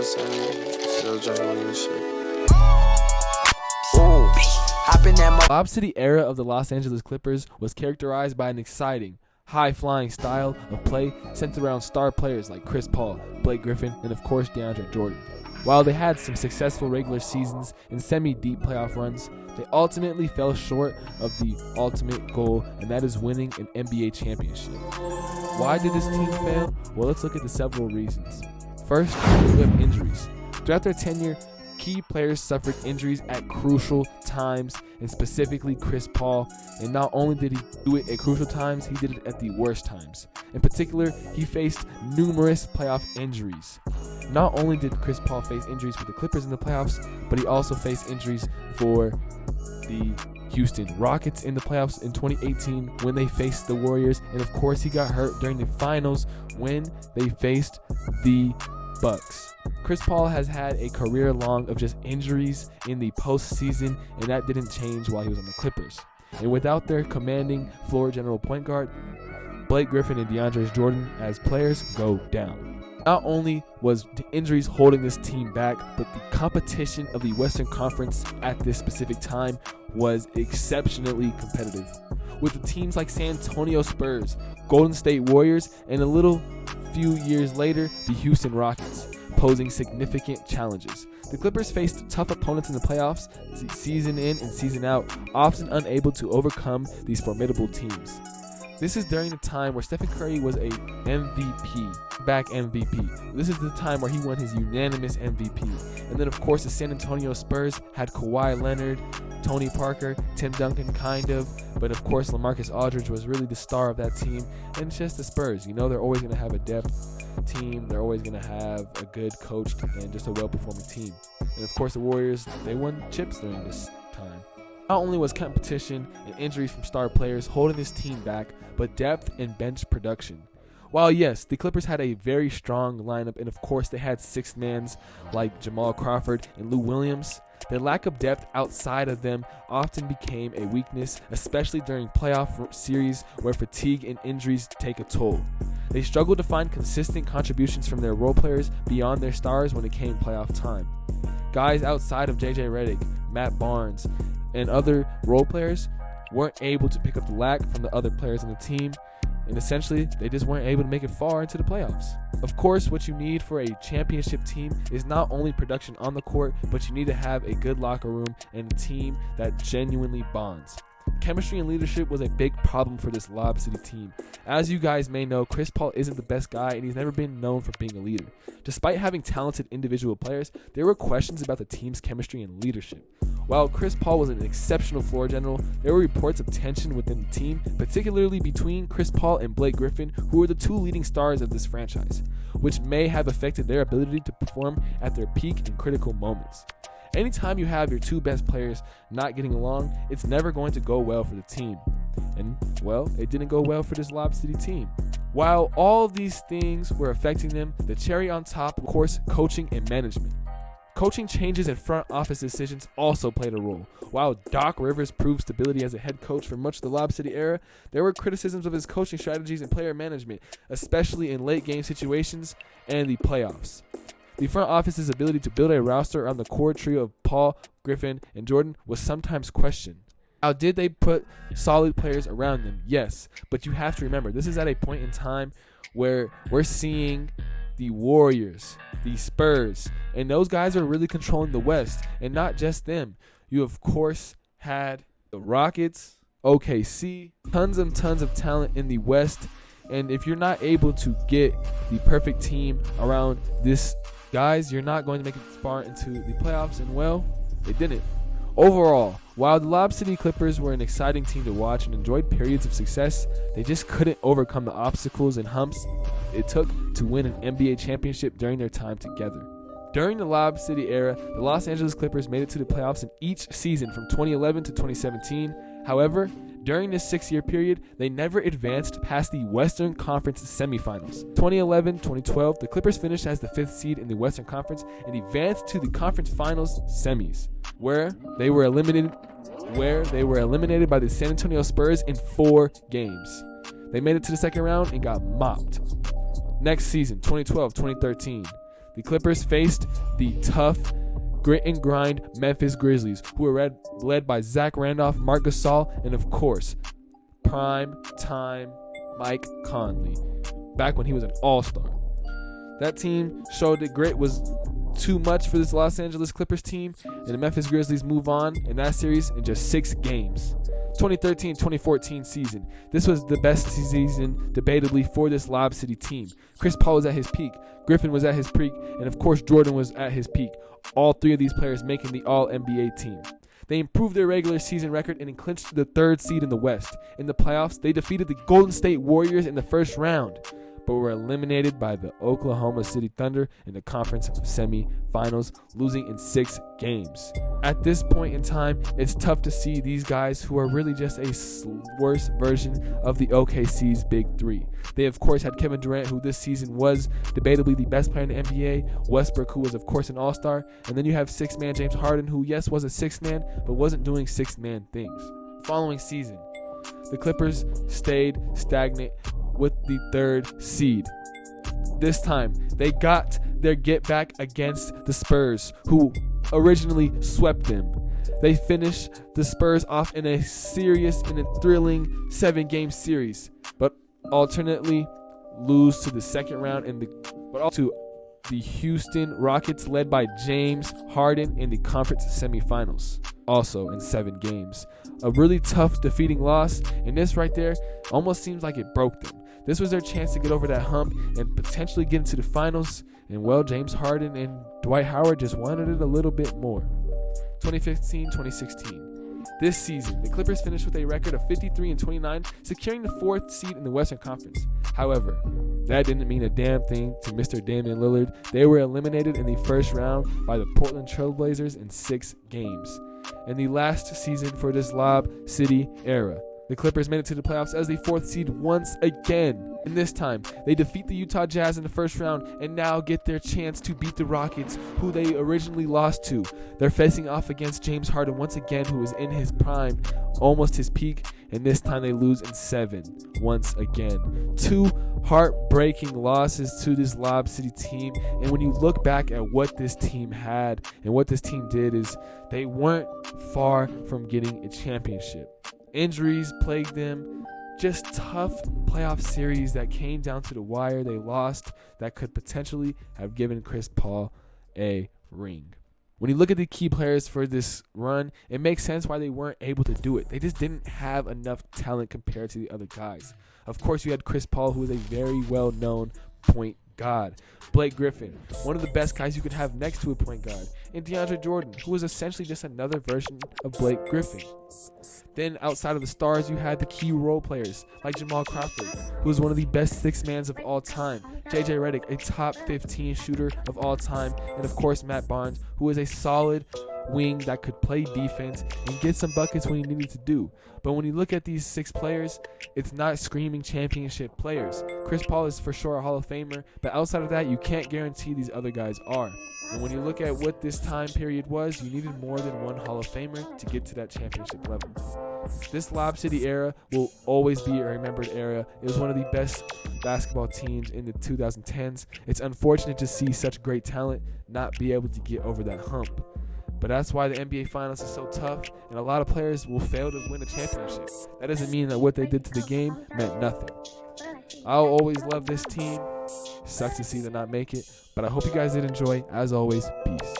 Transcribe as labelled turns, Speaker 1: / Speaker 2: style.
Speaker 1: Still same, still drinking and shit.
Speaker 2: Ooh, hop in that
Speaker 3: Lob City era of the Los Angeles Clippers was characterized by an exciting, high-flying style of play centered around star players like Chris Paul, Blake Griffin, and of course Deandre Jordan. While they had some successful regular seasons and semi-deep playoff runs, they ultimately fell short of the ultimate goal, and that is winning an NBA championship. Why did this team fail? Well, let's look at the several reasons. First, we have injuries. Throughout their tenure, key players suffered injuries at crucial times, and specifically Chris Paul. And not only did he do it at crucial times, he did it at the worst times. In particular, he faced numerous playoff injuries. Not only did Chris Paul face injuries for the Clippers in the playoffs, but he also faced injuries for the Houston Rockets in the playoffs in 2018 when they faced the Warriors. And of course, he got hurt during the finals when they faced the Bucks. Chris Paul has had a career long of just injuries in the postseason, and that didn't change while he was on the Clippers. And without their commanding floor general point guard, Blake Griffin and Deandre Jordan as players go down. Not only was the injuries holding this team back, but the competition of the Western Conference at this specific time was exceptionally competitive, with the teams like San Antonio Spurs, Golden State Warriors, and a little few years later, the Houston Rockets, posing significant challenges. The Clippers faced tough opponents in the playoffs, season in and season out, often unable to overcome these formidable teams. This is during the time where Stephen Curry was a back MVP. This is the time where he won his unanimous MVP. And then, of course, the San Antonio Spurs had Kawhi Leonard, Tony Parker, Tim Duncan kind of, but of course LaMarcus Aldridge was really the star of that team. And it's just the Spurs. You know, they're always going to have a depth team. They're always going to have a good coached and just a well-performing team. And of course the Warriors, they won chips during this time. Not only was competition and injuries from star players holding this team back, but depth and bench production. While yes, the Clippers had a very strong lineup, and of course they had sixth mans like Jamal Crawford and Lou Williams, their lack of depth outside of them often became a weakness, especially during playoff series where fatigue and injuries take a toll. They struggled to find consistent contributions from their role players beyond their stars when it came playoff time. Guys outside of JJ Redick, Matt Barnes, and other role players weren't able to pick up the lack from the other players on the team, and essentially they just weren't able to make it far into the playoffs. Of course, what you need for a championship team is not only production on the court, but you need to have a good locker room and a team that genuinely bonds. Chemistry and leadership was a big problem for this Lob City team. As you guys may know, Chris Paul isn't the best guy, and he's never been known for being a leader. Despite having talented individual players, there were questions about the team's chemistry and leadership. While Chris Paul was an exceptional floor general, there were reports of tension within the team, particularly between Chris Paul and Blake Griffin, who were the two leading stars of this franchise, which may have affected their ability to perform at their peak in critical moments. Anytime you have your two best players not getting along, it's never going to go well for the team. And, well, it didn't go well for this Lob City team. While all of these things were affecting them, the cherry on top, of course, coaching and management. Coaching changes and front office decisions also played a role. While Doc Rivers proved stability as a head coach for much of the Lob City era, there were criticisms of his coaching strategies and player management, especially in late game situations and the playoffs. The front office's ability to build a roster around the core trio of Paul, Griffin, and Jordan was sometimes questioned. Now, did they put solid players around them? Yes, but you have to remember, this is at a point in time where we're seeing the Warriors, the Spurs, and those guys are really controlling the West, and not just them. You, of course, had the Rockets, OKC, tons of talent in the West, and if you're not able to get the perfect team around this guys, you're not going to make it far into the playoffs, and well, they didn't. Overall, while the Lob City Clippers were an exciting team to watch and enjoyed periods of success, they just couldn't overcome the obstacles and humps it took to win an NBA championship during their time together. During the Lob City era, the Los Angeles Clippers made it to the playoffs in each season from 2011 to 2017. However, during this 6-year period, they never advanced past the Western Conference semifinals. 2011-2012, the Clippers finished as the 5th seed in the Western Conference and advanced to the conference finals semis, where they were eliminated by the San Antonio Spurs in 4 games. They made it to the second round and got mopped. Next season, 2012-2013, The Clippers faced the tough, grit and grind Memphis Grizzlies, who were led by Zach Randolph, Marc Gasol, and of course, prime time Mike Conley, back when he was an all-star. That team showed that grit was too much for this Los Angeles Clippers team, and the Memphis Grizzlies move on in that series in just 6 games. 2013-2014 season. This was the best season, debatably, for this Lob City team. Chris Paul was at his peak, Griffin was at his peak, and of course Jordan was at his peak. All 3 of these players making the All-NBA team. They improved their regular season record and clinched the 3rd seed in the West. In the playoffs, they defeated the Golden State Warriors in the first round, but were eliminated by the Oklahoma City Thunder in the conference semi-finals, losing in 6 games. At this point in time, it's tough to see these guys who are really just a worse version of the OKC's Big 3. They, of course, had Kevin Durant, who this season was debatably the best player in the NBA, Westbrook, who was, of course, an all-star, and then you have 6th-man James Harden, who, yes, was a 6th man, but wasn't doing 6th-man things. Following season, the Clippers stayed stagnant with the 3rd seed. This time, they got their get back against the Spurs, who originally swept them. They finished the Spurs off in a thrilling 7-game series, but alternately lose to the second round to the Houston Rockets, led by James Harden, in the conference semifinals, also in 7 games. A really tough defeating loss, and this right there almost seems like it broke them. This was their chance to get over that hump and potentially get into the finals, and well, James Harden and Dwight Howard just wanted it a little bit more. 2015-2016. This season, the Clippers finished with a record of 53-29, securing the 4th seed in the Western Conference. However, that didn't mean a damn thing to Mr. Damian Lillard. They were eliminated in the first round by the Portland Trail Blazers in 6 games. In the last season for this Lob City era, the Clippers made it to the playoffs as the 4th seed once again. And this time, they defeat the Utah Jazz in the first round and now get their chance to beat the Rockets, who they originally lost to. They're facing off against James Harden once again, who is in his prime, almost his peak, and this time they lose in 7 once again. 2 heartbreaking losses to this Lob City team, and when you look back at what this team had and what this team did, is they weren't far from getting a championship. Injuries plagued them. Just tough playoff series that came down to the wire. They lost that could potentially have given Chris Paul a ring. When you look at the key players for this run, it makes sense why they weren't able to do it. They just didn't have enough talent compared to the other guys. Of course, you had Chris Paul, who is a very well-known point guard. Blake Griffin, one of the best guys you could have next to a point guard. And Deandre Jordan, who was essentially just another version of Blake Griffin. Then outside of the stars, you had the key role players like Jamal Crawford, who was one of the best 6-mans of all time. JJ Redick, a top 15 shooter of all time. And of course, Matt Barnes, who is a solid wing that could play defense and get some buckets when he needed to do. But when you look at these 6 players, it's not screaming championship players. Chris Paul is for sure a Hall of Famer, but outside of that, you can't guarantee these other guys are. And when you look at what this time period was, you needed more than one Hall of Famer to get to that championship level. This Lob City era will always be a remembered era. It was one of the best basketball teams in the 2010s. It's unfortunate to see such great talent not be able to get over that hump. But that's why the NBA Finals is so tough, and a lot of players will fail to win a championship. That doesn't mean that what they did to the game meant nothing. I'll always love this team. Sucks to see them not make it, but I hope you guys did enjoy. As always, peace.